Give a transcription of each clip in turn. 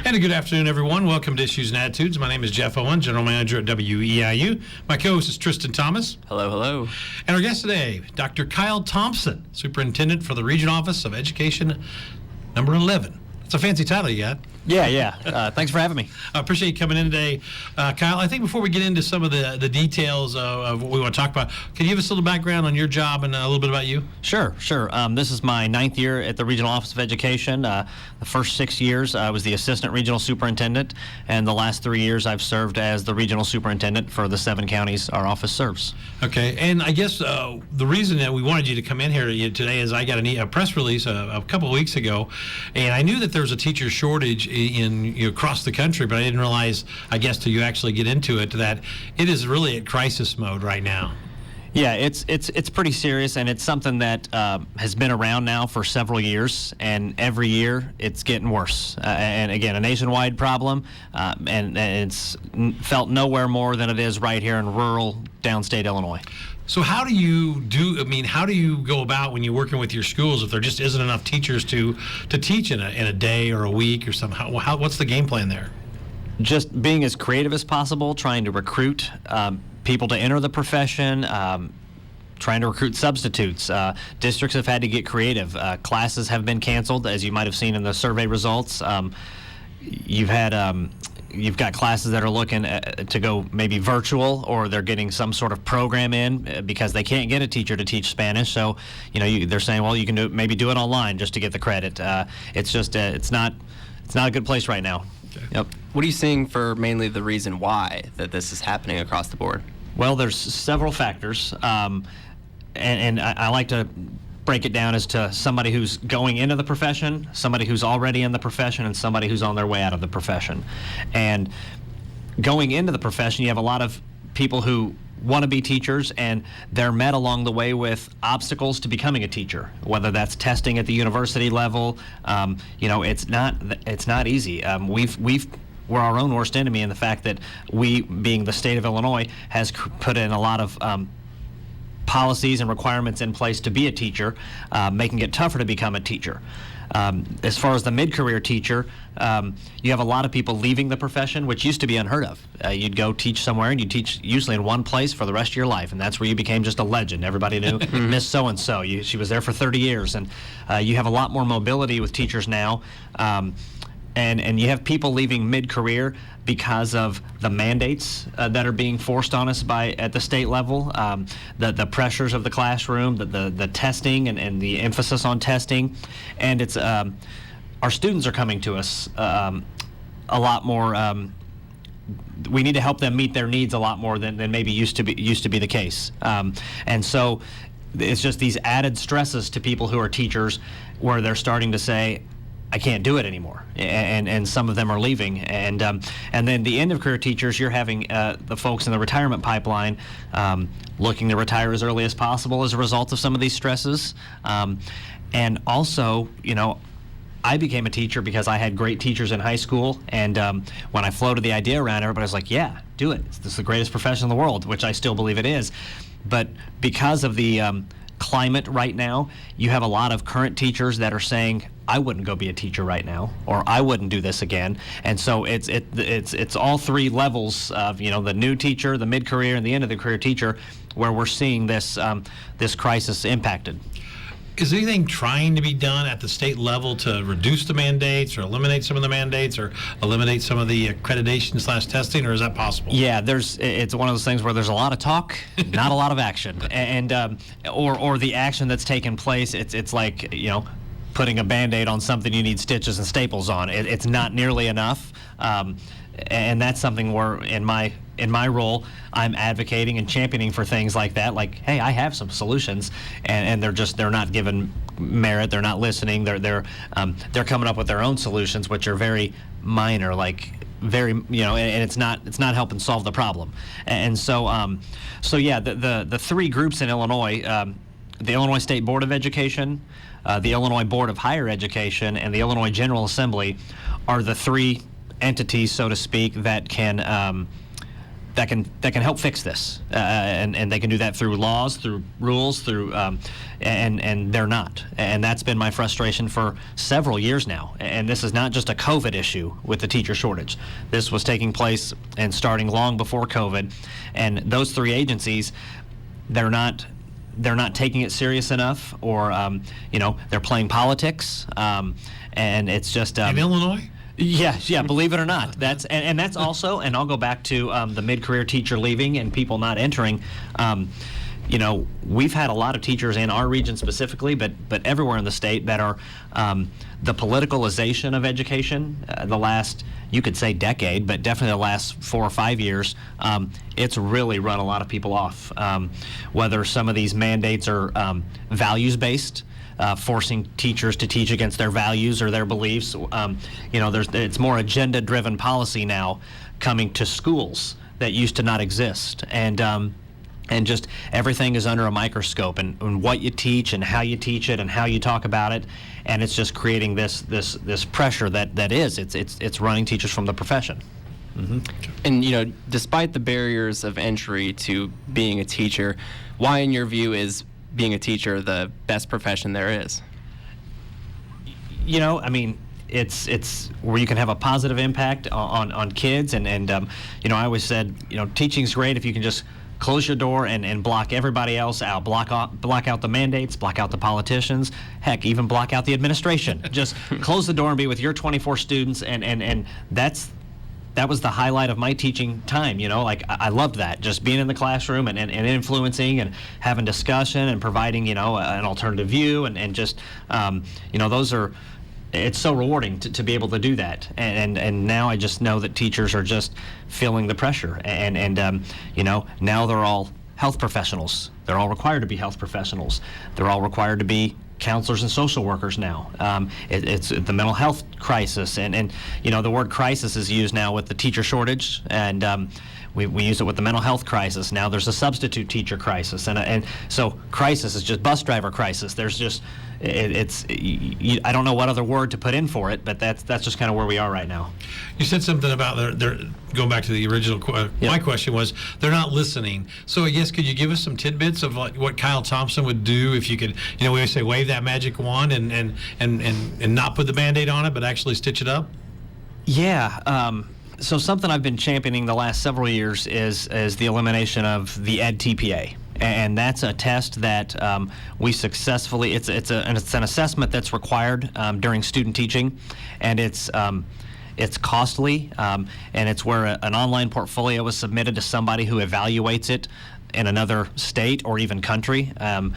And a good afternoon, everyone. Welcome to Issues and Attitudes. My name is Jeff Owen, General Manager at WEIU. My co-host is Tristan Thomas. Hello, hello. And our guest today, Dr. Kyle Thompson, Superintendent for the Regional Office of Education, number 11. It's a fancy title you got. Yeah. Thanks for having me. I appreciate you coming in today. Kyle, I think before we get into some of the details of what we want to talk about, can you give us a little background on your job and a little bit about you? Sure. This is my 9th year at the Regional Office of Education. The first 6 years I was the Assistant Regional Superintendent, and the last 3 years I've served as the Regional Superintendent for the 7 counties our office serves. Okay, and I guess the reason that we wanted you to come in here today is I got a press release a couple of weeks ago, and I knew that there was a teacher shortage across the country, but I didn't realize, I guess, till you actually get into it, that it is really at crisis mode right now. Yeah, it's pretty serious, and it's something that has been around now for several years, and every year it's getting worse. And again, a nationwide problem, and it's felt nowhere more than it is right here in rural downstate Illinois. So how do you go about when you're working with your schools if there just isn't enough teachers to teach in a day or a week or something? What's the game plan there? Just being as creative as possible, trying to recruit people to enter the profession, trying to recruit substitutes. Districts have had to get creative. Classes have been canceled, as you might have seen in the survey results. You've got classes that are looking to go maybe virtual, or they're getting some sort of program in because they can't get a teacher to teach Spanish. So, they're saying, well, you can do it online just to get the credit. It's not a good place right now. Okay. Yep. What are you seeing for mainly the reason why that this is happening across the board? Well, there's several factors, and I like to break it down as to somebody who's going into the profession, somebody who's already in the profession, and somebody who's on their way out of the profession. And going into the profession, you have a lot of people who want to be teachers, and they're met along the way with obstacles to becoming a teacher, whether that's testing at the university level. It's not easy. We're our own worst enemy in the fact that we, being the state of Illinois, has put in a lot of policies and requirements in place to be a teacher, making it tougher to become a teacher. As far as the mid-career teacher, you have a lot of people leaving the profession, which used to be unheard of. You'd go teach somewhere, and you'd teach usually in one place for the rest of your life, and that's where you became just a legend. Everybody knew Miss So-and-so. She was there for 30 years, and you have a lot more mobility with teachers now. And you have people leaving mid-career because of the mandates that are being forced on us at the state level, the pressures of the classroom, the testing and the emphasis on testing, and it's our students are coming to us a lot more. We need to help them meet their needs a lot more than maybe used to be the case, and so it's just these added stresses to people who are teachers, where they're starting to say, I can't do it anymore, and some of them are leaving, and then the end of career teachers, you're having the folks in the retirement pipeline looking to retire as early as possible as a result of some of these stresses, and also, I became a teacher because I had great teachers in high school, and when I floated the idea around, everybody was like, yeah, do it. This is the greatest profession in the world, which I still believe it is, but because of the climate right now, you have a lot of current teachers that are saying, I wouldn't go be a teacher right now, or I wouldn't do this again. And so it's all three levels of the new teacher, the mid-career, and the end of the career teacher, where we're seeing this crisis impacted. Is anything trying to be done at the state level to reduce the mandates, or eliminate some of the mandates, or eliminate some of the accreditation/testing, or is that possible? Yeah, it's one of those things where there's a lot of talk, not a lot of action, and or the action that's taken place. It's like putting a Band-Aid on something you need stitches and staples on. It's not nearly enough, and that's something where in my role, I'm advocating and championing for things like that. Like, hey, I have some solutions, and they're not given merit. They're not listening. They're coming up with their own solutions, which are very minor, and it's not helping solve the problem. And so yeah, the three groups in Illinois, the Illinois State Board of Education, the Illinois Board of Higher Education, and the Illinois General Assembly are the three entities, so to speak, that can that can help fix this, and they can do that through laws, through rules, through and they're not, and that's been my frustration for several years now. And this is not just a COVID issue with the teacher shortage. This was taking place and starting long before COVID, and those three agencies, they're not taking it serious enough, or they're playing politics, and it's just in Illinois. Yeah, believe it or not. That's also, and I'll go back to the mid-career teacher leaving and people not entering. We've had a lot of teachers in our region specifically, but everywhere in the state, that are the politicalization of education, the last, you could say decade, but definitely the last 4 or 5 years, it's really run a lot of people off. Whether some of these mandates are values-based, forcing teachers to teach against their values or their beliefs. It's more agenda-driven policy now coming to schools that used to not exist, and just everything is under a microscope, and what you teach and how you teach it and how you talk about it, and it's just creating this pressure it's running teachers from the profession. Mm-hmm. And despite the barriers of entry to being a teacher, why, in your view, is being a teacher the best profession there is? It's where you can have a positive impact on kids, and I always said, teaching's great if you can just close your door and block everybody else out, block out the mandates, block out the politicians, heck, even block out the administration. Just close the door and be with your 24 students, and that was the highlight of my teaching time. I loved that, just being in the classroom and influencing and having discussion and providing, an alternative view, and just, it's so rewarding to be able to do that. And now I just know that teachers are just feeling the pressure, and now they're all health professionals. They're all required to be health professionals. They're all required to be counselors and social workers now. It's the mental health crisis, and the word crisis is used now with the teacher shortage, and we use it with the mental health crisis. Now there's a substitute teacher crisis, and so crisis is just bus driver crisis. There's just I don't know what other word to put in for it, but that's just kind of where we are right now. You said something about they're going back to the original. My question was, they're not listening. So I guess, could you give us some tidbits of what Kyle Thompson would do if you could, we always say wave that magic wand and not put the Band-Aid on it, but actually stitch it up? Yeah. So something I've been championing the last several years is the elimination of the EdTPA. And that's a test that we successfully, it's an assessment that's required during student teaching, and it's costly, and it's where an online portfolio is submitted to somebody who evaluates it in another state or even country, and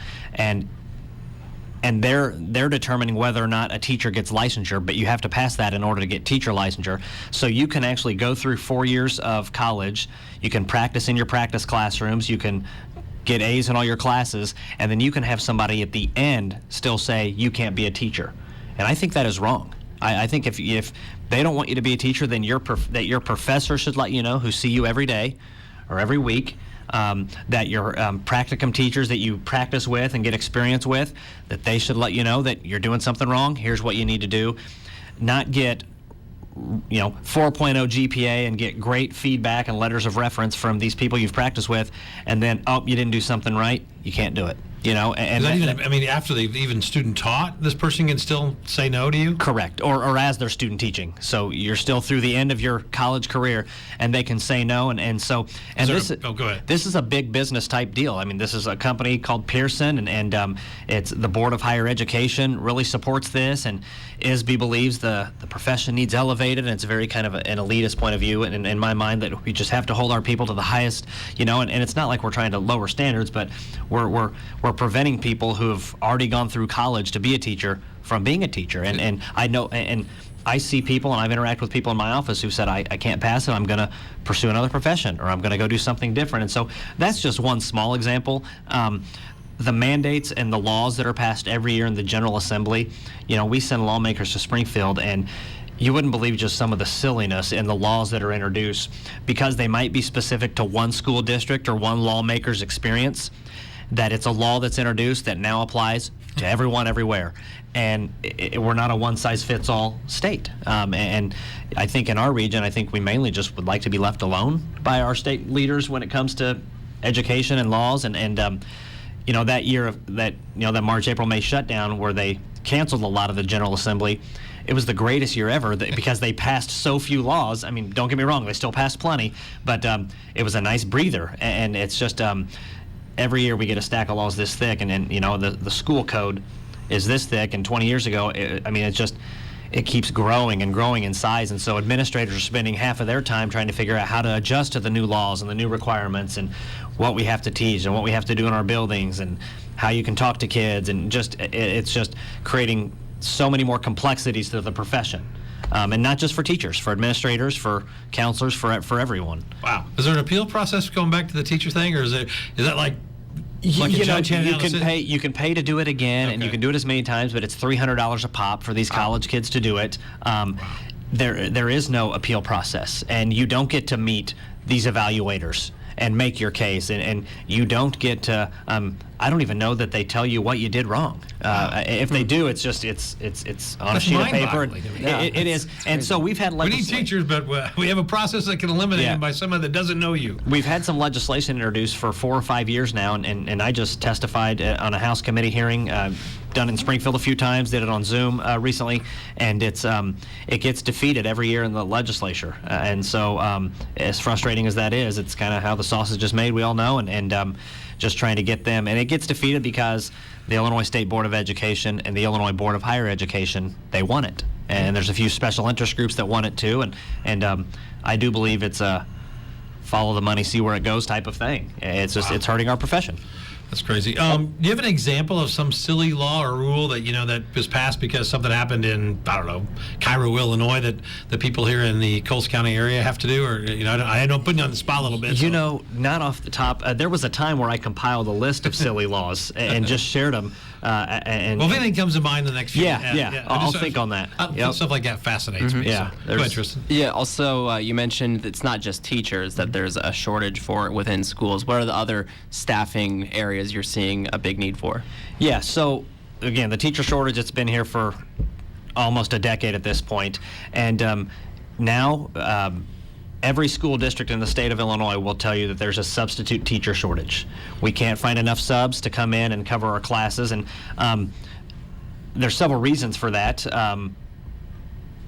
they're determining whether or not a teacher gets licensure, but you have to pass that in order to get teacher licensure. So you can actually go through 4 years of college, you can practice in your practice classrooms, you can get A's in all your classes, and then you can have somebody at the end still say you can't be a teacher. And I think that is wrong. I think if they don't want you to be a teacher, then your professor should let you know, who see you every day or every week, that your practicum teachers that you practice with and get experience with, that they should let you know that you're doing something wrong. Here's what you need to do. Not get 4.0 GPA and get great feedback and letters of reference from these people you've practiced with, and then, you didn't do something right, you can't do it. And after they've even student taught, this person can still say no to you? Correct, or as they're student teaching. So you're still through the end of your college career, and they can say no, go ahead. This is a big business type deal. This is a company called Pearson, and it's the Board of Higher Education really supports this, and ISB believes the profession needs elevated, and it's very kind of an elitist point of view, and in my mind, that we just have to hold our people to the highest, and it's not like we're trying to lower standards, but we're preventing people who have already gone through college to be a teacher from being a teacher. And I know, and I see people, and I've interacted with people in my office who said, I can't pass it, I'm going to pursue another profession, or I'm going to go do something different. And so that's just one small example. The mandates and the laws that are passed every year in the General Assembly, we send lawmakers to Springfield, and you wouldn't believe just some of the silliness in the laws that are introduced, because they might be specific to one school district or one lawmaker's experience, that it's a law that's introduced that now applies to everyone everywhere. And we're not a one-size-fits-all state. And I think in our region, I think we mainly just would like to be left alone by our state leaders when it comes to education and laws. And that year of that March, April, May shutdown where they canceled a lot of the General Assembly, it was the greatest year ever because they passed so few laws. I mean, don't get me wrong, they still passed plenty, but it was a nice breather. And it's just every year we get a stack of laws this thick, and the school code is this thick. And 20 years ago, it keeps growing and growing in size. And so administrators are spending half of their time trying to figure out how to adjust to the new laws and the new requirements and what we have to teach and what we have to do in our buildings and how you can talk to kids. And it's just creating so many more complexities to the profession. And not just for teachers, for administrators, for counselors, for everyone. Wow. Is there an appeal process going back to the teacher thing, or is that like a judge handing out you can pay to do it again, and you can do it as many times, but it's $300 a pop for these college kids to do it. There is no appeal process, and you don't get to meet these evaluators and make your case, and you don't get to. I don't even know that they tell you what you did wrong. If they do, it's on a sheet of paper. It is, and so we've had legislation. We need teachers, but we have a process that can eliminate them by someone that doesn't know you. We've had some legislation introduced for 4 or 5 years now, and I just testified on a House committee hearing done in Springfield a few times, did it on Zoom recently, and it gets defeated every year in the legislature. And so as frustrating as that is, it's kind of how the sausage is made, we all know, and just trying to get them. And it gets defeated because the Illinois State Board of Education and the Illinois Board of Higher Education, they want it. And there's a few special interest groups that want it too. And I do believe it's a follow the money, see where it goes type of thing. It's just, it's hurting our profession. That's crazy. Do you have an example of some silly law or rule that that was passed because something happened in, I don't know, Cairo, Illinois, that the people here in the Coles County area have to do? Or I don't put you on the spot a little bit. Not off the top. There was a time where I compiled a list of silly laws and just shared them. Well, if anything comes to mind in the next few, I'll think on that. Stuff like that fascinates me. Yeah, so. Go ahead, Tristan. Yeah. Also, you mentioned it's not just teachers that there's a shortage for within schools. What are the other staffing areas you're seeing a big need for? Yeah. So again, the teacher shortage, it's been here for almost a decade at this point, and now. Every school district in the state of Illinois will tell you that there's a substitute teacher shortage. We can't find enough subs to come in and cover our classes, and there's several reasons for that.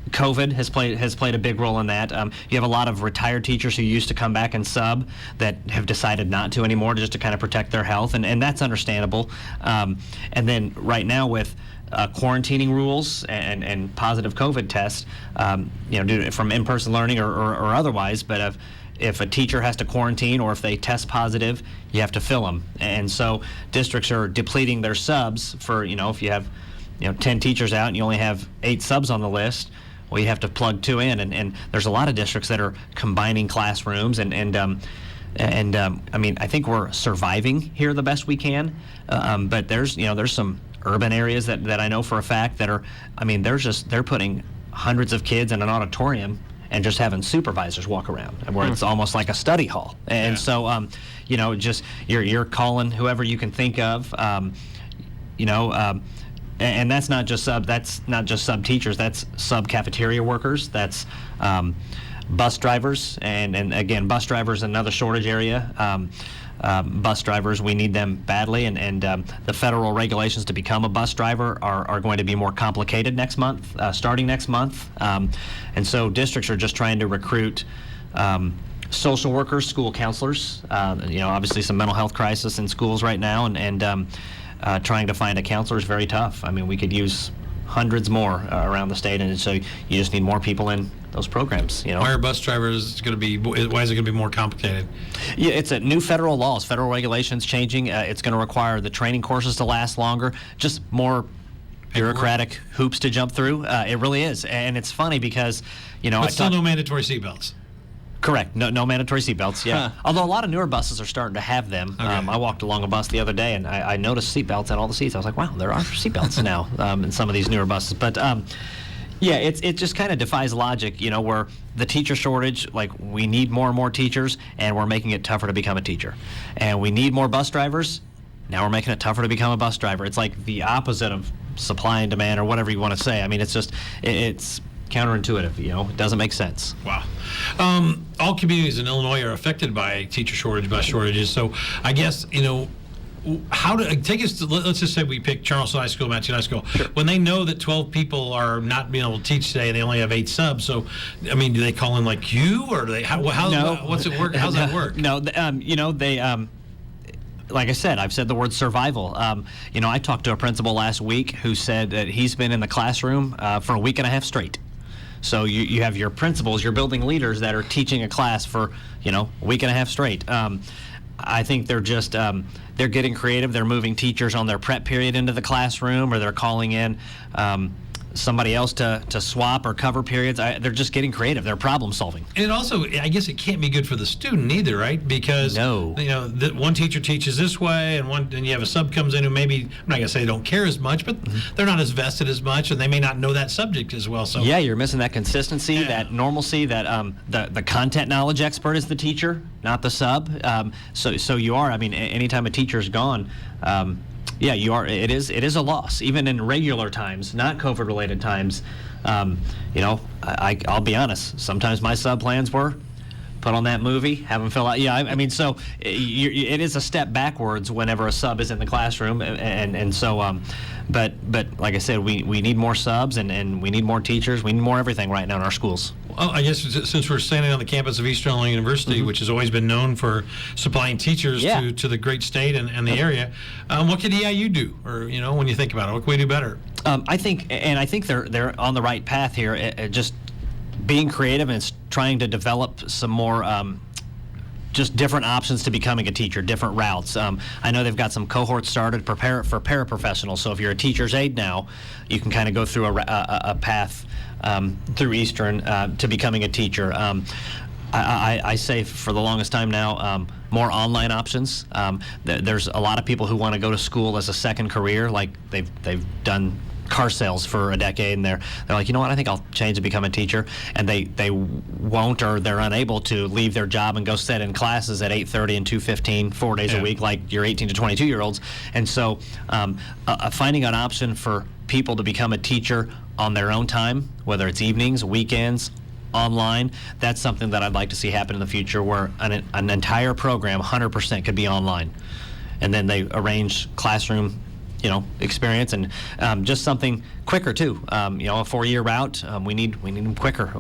COVID has played a big role in that. You have a lot of retired teachers who used to come back and sub that have decided not to anymore, just to kind of protect their health, and that's understandable. And then right now with quarantining rules and positive COVID tests, from in-person learning or otherwise. But if a teacher has to quarantine or if they test positive, you have to fill them. And so districts are depleting their subs for, if you have 10 teachers out and you only have 8 subs on the list, well, you have to plug 2 in. And there's a lot of districts that are combining classrooms and I mean, I think we're surviving here the best we can. But there's some urban areas that I know for a fact that are, they're putting hundreds of kids in an auditorium and just having supervisors walk around, where it's almost like a study hall. And so, just you're calling whoever you can think of, and that's not just sub teachers. That's sub cafeteria workers. That's bus drivers, and again, bus drivers another shortage area. Bus drivers, we need them badly, and the federal regulations to become a bus driver are going to be more complicated next month, starting next month. And so districts are just trying to recruit social workers, school counselors. Obviously some mental health crisis in schools right now, and trying to find a counselor is very tough. I mean, we could use hundreds more around the state, and so you just need more people in those programs. Why are bus drivers going to be? Why is it going to be more complicated? Yeah, it's a new federal laws, federal regulations changing. It's going to require the training courses to last longer, just more bureaucratic hoops to jump through. It really is, and it's funny because but still no mandatory seatbelts. Correct. No mandatory seatbelts. Yeah. Huh. Although a lot of newer buses are starting to have them. Okay. I walked along a bus the other day and I noticed seatbelts on all the seats. I was like, wow, there are seatbelts now in some of these newer buses. But yeah, it just kind of defies logic. Where the teacher shortage, like we need more and more teachers, and we're making it tougher to become a teacher. And we need more bus drivers. now we're making it tougher to become a bus driver. It's like the opposite of supply and demand, or whatever you want to say. I mean, it's just it's counterintuitive. It doesn't make sense. Wow. All communities in Illinois are affected by teacher shortage, bus shortages. So I guess, how to take us to, let's just say we pick Charleston High School, Matthew High School. Sure. When they know that 12 people are not being able to teach today, they only have 8 subs. So, I mean, do they call in like you, or do they, what's it work? How's that work? No, they, like I said, I've said the word survival. I talked to a principal last week who said that he's been in the classroom for a week and a half straight. So you have your principals, your building leaders that are teaching a class for, a week and a half straight. I think they're just, they're getting creative. They're moving teachers on their prep period into the classroom, or they're calling in somebody else to swap or cover periods. They're just getting creative. They're problem solving. And also, I guess it can't be good for the student either, right? Because No. One teacher teaches this way, and you have a sub comes in who maybe, I'm not gonna say they don't care as much, but they're not as vested as much, and they may not know that subject as well. So Yeah, you're missing that consistency, Yeah. that normalcy, that the content knowledge expert is the teacher, not the sub. So you are. I mean, anytime a teacher's gone. Yeah, you are. It is a loss, even in regular times, not COVID-related times. I'll be honest. Sometimes my sub plans were put on that movie, have them fill out. Yeah, I mean, so it is a step backwards whenever a sub is in the classroom, and so. But like I said, we need more subs, and we need more teachers. We need more everything right now in our schools. Well, I guess since we're standing on the campus of Eastern Illinois University, which has always been known for supplying teachers Yeah. to the great state and the area, what could EIU do? Or, when you think about it, what can we do better? I think they're on the right path here. Just being creative and trying to develop some more just different options to becoming a teacher, different routes. I know they've got some cohorts started for paraprofessionals. So if you're a teacher's aide now, you can kind of go through a path through Eastern to becoming a teacher. I say for the longest time now, more online options. There's a lot of people who want to go to school as a second career, like they've done car sales for a decade, and they're like, you know what, I think I'll change to become a teacher, and they won't, or they're unable to leave their job and go sit in classes at 8:30 and 2:15 4 days a week, like your 18 to 22 year olds. And so finding an option for people to become a teacher on their own time, whether it's evenings, weekends, online, that's something that I'd like to see happen in the future, where an entire program 100% could be online, and then they arrange classroom experience, and just something quicker too. A 4-year route, we need them quicker.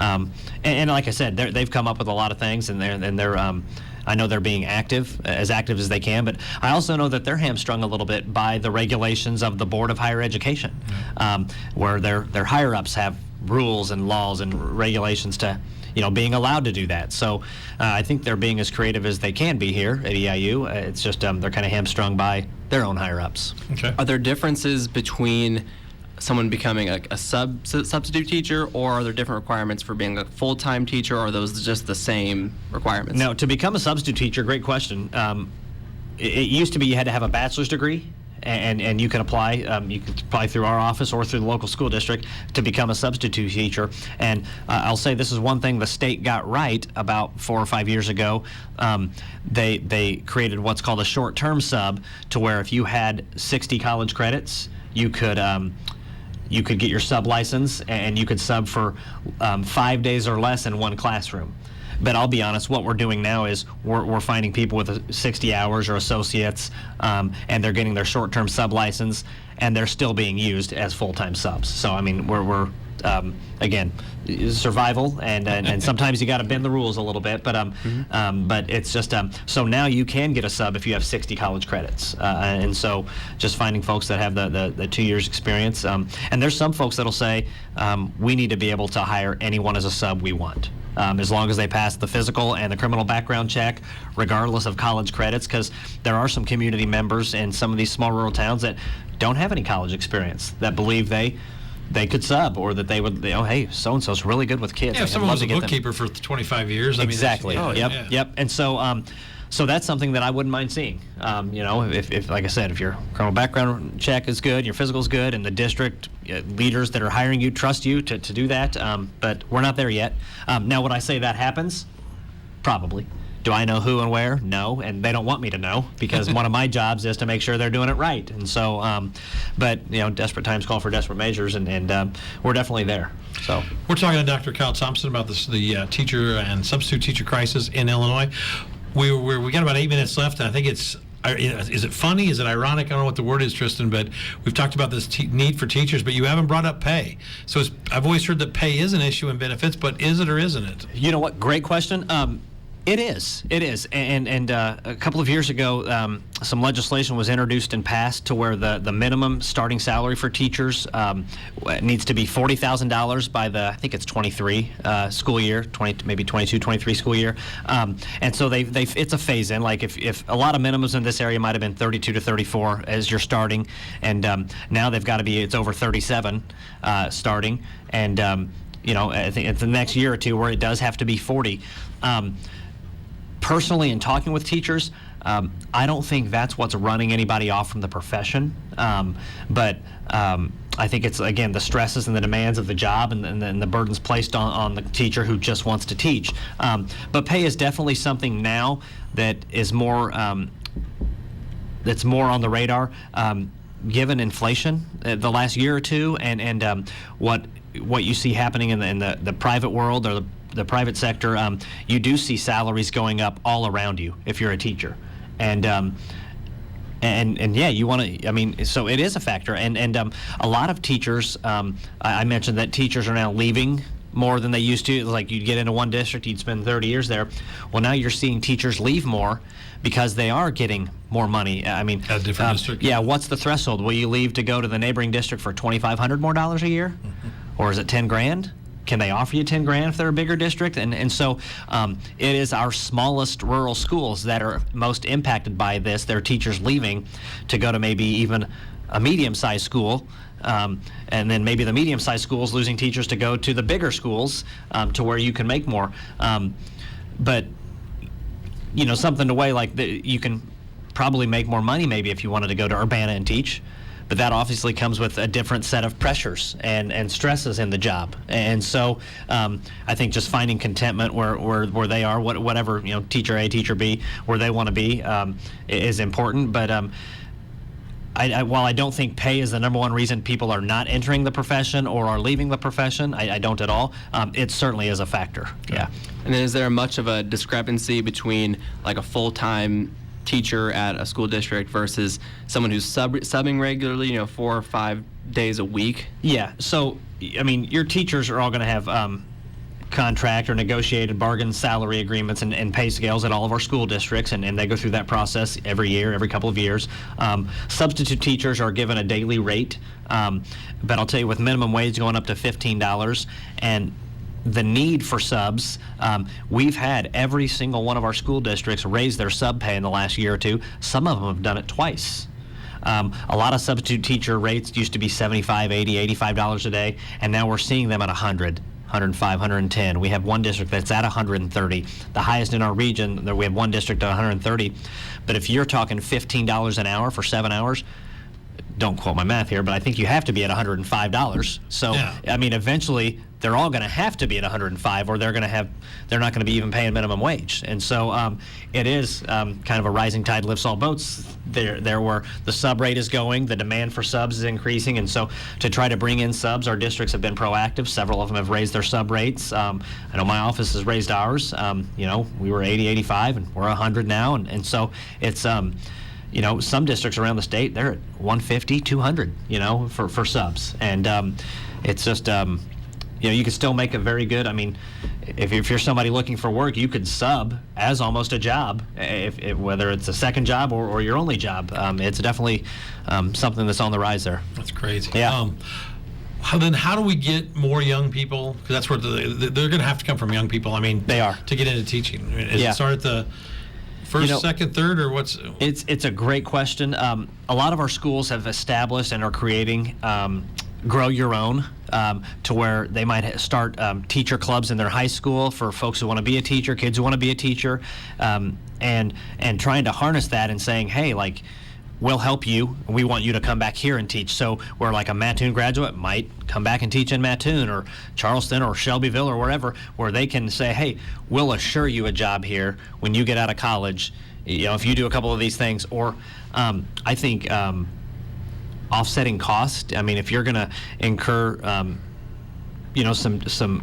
And like I said, they've come up with a lot of things, and they're I know they're being active as they can, but I also know that they're hamstrung a little bit by the regulations of the Board of Higher Education, where their higher ups have rules and laws and regulations to being allowed to do that. So I think they're being as creative as they can be here at EIU. It's just they're kind of hamstrung by their own higher-ups. Okay. Are there differences between someone becoming a substitute teacher, or are there different requirements for being a full-time teacher, or are those just the same requirements? No, to become a substitute teacher, great question. It used to be you had to have a bachelor's degree, and you can apply. You can apply through our office or through the local school district to become a substitute teacher. And I'll say this is one thing the state got right about 4 or 5 years ago. They created what's called a short-term sub, to where if you had 60 college credits, you could get your sub license, and you could sub for 5 days or less in one classroom. But I'll be honest, what we're doing now is we're finding people with 60 hours or associates, and they're getting their short-term sub license, and they're still being used as full-time subs. So I mean, we're again, survival, and sometimes you got to bend the rules a little bit. But but it's just so now you can get a sub if you have 60 college credits, and so just finding folks that have the 2 years experience. And there's some folks that'll say we need to be able to hire anyone as a sub we want. As long as they pass the physical and the criminal background check, regardless of college credits, because there are some community members in some of these small rural towns that don't have any college experience, that believe they could sub, or that they would, hey, so-and-so's really good with kids. Yeah, if someone was a bookkeeper for 25 years. Exactly. I mean, Yep. And so, so that's something that I wouldn't mind seeing. If like I said, if your criminal background check is good, your physical is good, and the district leaders that are hiring you trust you to do that, but we're not there yet. Now, would I say that happens? Probably. Do I know who and where? No, and they don't want me to know, because one of my jobs is to make sure they're doing it right. And so, but desperate times call for desperate measures, and we're definitely there. So we're talking to Dr. Kyle Thompson about the teacher and substitute teacher crisis in Illinois. We got about 8 minutes left, and I think it's. Is it funny? Is it ironic? I don't know what the word is, Tristan, but we've talked about this need for teachers, but you haven't brought up pay. So I've always heard that pay is an issue in benefits, but is it or isn't it? You know what? Great question. It is. And a couple of years ago, some legislation was introduced and passed to where the minimum starting salary for teachers needs to be $40,000 by I think it's 23 school year, maybe 22, 23 school year. And so it's a phase in. Like if a lot of minimums in this area might have been 32 to 34 as you're starting, and now they've got to be, it's over 37 starting, and I think it's the next year or two where it does have to be 40. Personally, in talking with teachers, I don't think that's what's running anybody off from the profession. But I think it's, again, the stresses and the demands of the job and the burdens placed on the teacher who just wants to teach. But pay is definitely something now that is more, that's more on the radar, given inflation the last year or two, and what you see happening in the private world, or the private sector. You do see salaries going up all around you if you're a teacher, and yeah, you want to. I mean, so it is a factor, and a lot of teachers. I mentioned that teachers are now leaving more than they used to. Like, you'd get into one district, you'd spend 30 years there. Well, now you're seeing teachers leave more because they are getting more money. I mean, a different district. Yeah, what's the threshold? Will you leave to go to the neighboring district for $2,500 more a year, or is it 10 grand? Can they offer you 10 grand if they're a bigger district? And so it is our smallest rural schools that are most impacted by this. Their teachers leaving to go to maybe even a medium-sized school, and then maybe the medium-sized schools losing teachers to go to the bigger schools to where you can make more. But something to weigh, like you can probably make more money maybe if you wanted to go to Urbana and teach. But that obviously comes with a different set of pressures and stresses in the job. And so I think just finding contentment where they are, whatever, teacher A, teacher B, where they want to be, is important. But while I don't think pay is the number one reason people are not entering the profession or are leaving the profession, I don't at all, it certainly is a factor. Yeah. And then is there much of a discrepancy between like a full-time teacher at a school district versus someone who's subbing regularly, 4 or 5 days a week? Yeah. So, I mean, your teachers are all going to have contract or negotiated bargain salary agreements and pay scales at all of our school districts, and they go through that process every year, every couple of years. Substitute teachers are given a daily rate, but I'll tell you, with minimum wage going up to $15 and the need for subs, we've had every single one of our school districts raise their sub pay in the last year or two. Some of them have done it twice. A lot of substitute teacher rates used to be $75, $80, $85 a day, and now we're seeing them at $100, $105, $110. We have one district that's at $130. The highest in our region, we have one district at $130. But if you're talking $15 an hour for 7 hours, don't quote my math here, but I think you have to be at $105. So, yeah. I mean, eventually they're all going to have to be at 105, or they're not going to be even paying minimum wage. And so it is kind of a rising tide lifts all boats there where the sub rate is going, the demand for subs is increasing. And so to try to bring in subs, our districts have been proactive. Several of them have raised their sub rates. I know my office has raised ours. We were 80, 85, and we're 100 now. And so it's, some districts around the state, they're at 150, 200, for subs. And it's just, you can still make it very good. I mean, if you're somebody looking for work, you could sub as almost a job, whether it's a second job or your only job. It's definitely something that's on the rise there. That's crazy. Yeah. How do we get more young people? Because that's where they're going to have to come from, young people. I mean, they are, to get into teaching. Is it start at the first, second, third, or what's? It's a great question. A lot of our schools have established and are creating grow your own, to where they might start teacher clubs in their high school for folks who want to be a teacher, kids who want to be a teacher, and trying to harness that and saying, hey, like, we'll help you. We want you to come back here and teach. So where like a Mattoon graduate might come back and teach in Mattoon or Charleston or Shelbyville or wherever, where they can say, hey, we'll assure you a job here when you get out of college, if you do a couple of these things. Or I think offsetting cost. I mean, if you're going to incur, some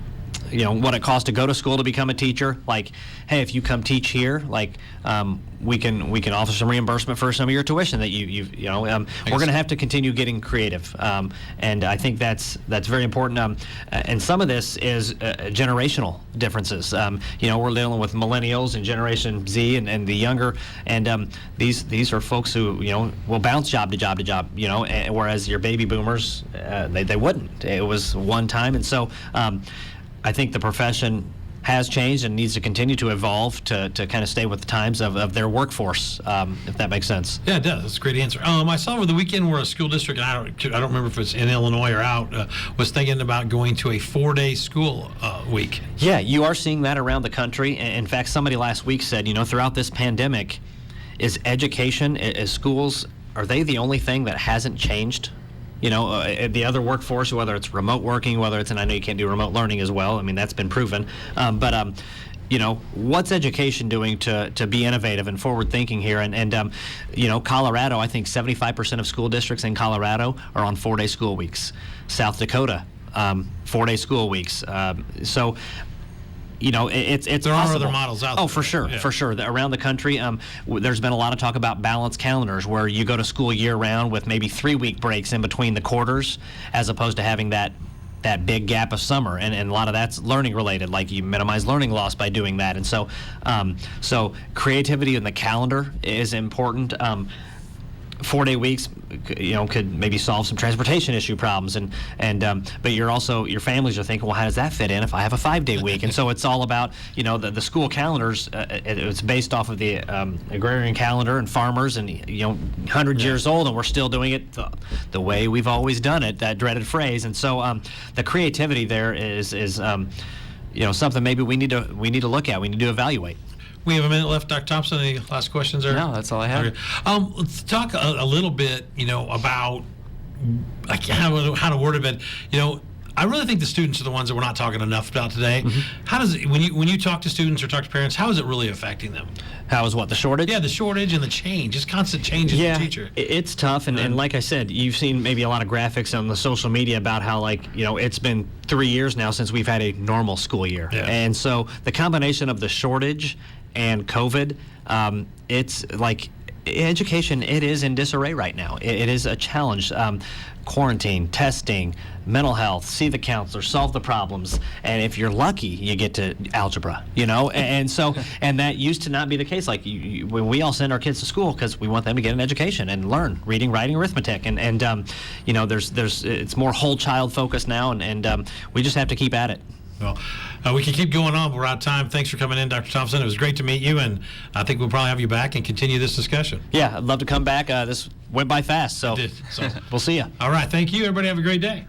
what it costs to go to school to become a teacher, like, hey, if you come teach here, like, we can offer some reimbursement for some of your tuition that we're going to have to continue getting creative, and I think that's very important. And some of this is generational differences. We're dealing with millennials and Generation Z and the younger, and these are folks who will bounce job to job to job, whereas your baby boomers they wouldn't. It was one time, and so. I think the profession has changed and needs to continue to evolve to kind of stay with the times of their workforce, if that makes sense. Yeah, it does. That's a great answer. I saw over the weekend where a school district, and I don't remember if it's in Illinois or out, was thinking about going to a 4-day school week. Yeah, you are seeing that around the country. In fact, somebody last week said, throughout this pandemic, is education, is schools, are they the only thing that hasn't changed? The other workforce, whether it's remote working, whether it's, and I know you can't do remote learning as well. I mean, that's been proven. But what's education doing to be innovative and forward thinking here? And Colorado, I think 75% of school districts in Colorado are on 4-day school weeks. South Dakota, 4-day school weeks. It's there are possible. other models out there. Oh, for sure, yeah. for sure. Around the country, there's been a lot of talk about balanced calendars where you go to school year-round with maybe 3-week breaks in between the quarters, as opposed to having that big gap of summer. And a lot of that's learning related, like you minimize learning loss by doing that. And so creativity in the calendar is important. 4-day weeks, could maybe solve some transportation issue problems, but your families are thinking, well, how does that fit in if I have a 5-day week? And so it's all about, the school calendars. It's based off of the agrarian calendar and farmers, and 100 years old, and we're still doing it the way we've always done it. That dreaded phrase. And so the creativity there is something maybe we need to look at. We need to evaluate. We have a minute left, Dr. Thompson. Any last questions there? No, that's all I have. Okay. Let's talk a little bit, about how to word it, but I really think the students are the ones that we're not talking enough about today. Mm-hmm. How does it, when you talk to students or talk to parents, how is it really affecting them? How is what, the shortage? Yeah, the shortage and the change, just constant change as a teacher. It's tough, and like I said, you've seen maybe a lot of graphics on the social media about how, it's been 3 years now since we've had a normal school year. Yeah. And so the combination of the shortage and COVID, it's like education, it is in disarray right now. It is a challenge. Quarantine, testing, mental health, see the counselor, solve the problems, and if you're lucky, you get to algebra, and so, and that used to not be the case. Like when we all send our kids to school because we want them to get an education and learn reading, writing, arithmetic, and there's it's more whole child focused now, and we just have to keep at it. Well, we can keep going on, but we're out of time. Thanks for coming in, Dr. Thompson. It was great to meet you, and I think we'll probably have you back and continue this discussion. Yeah, I'd love to come back. This went by fast, so It did, so. we'll see you. All right, thank you. Everybody have a great day.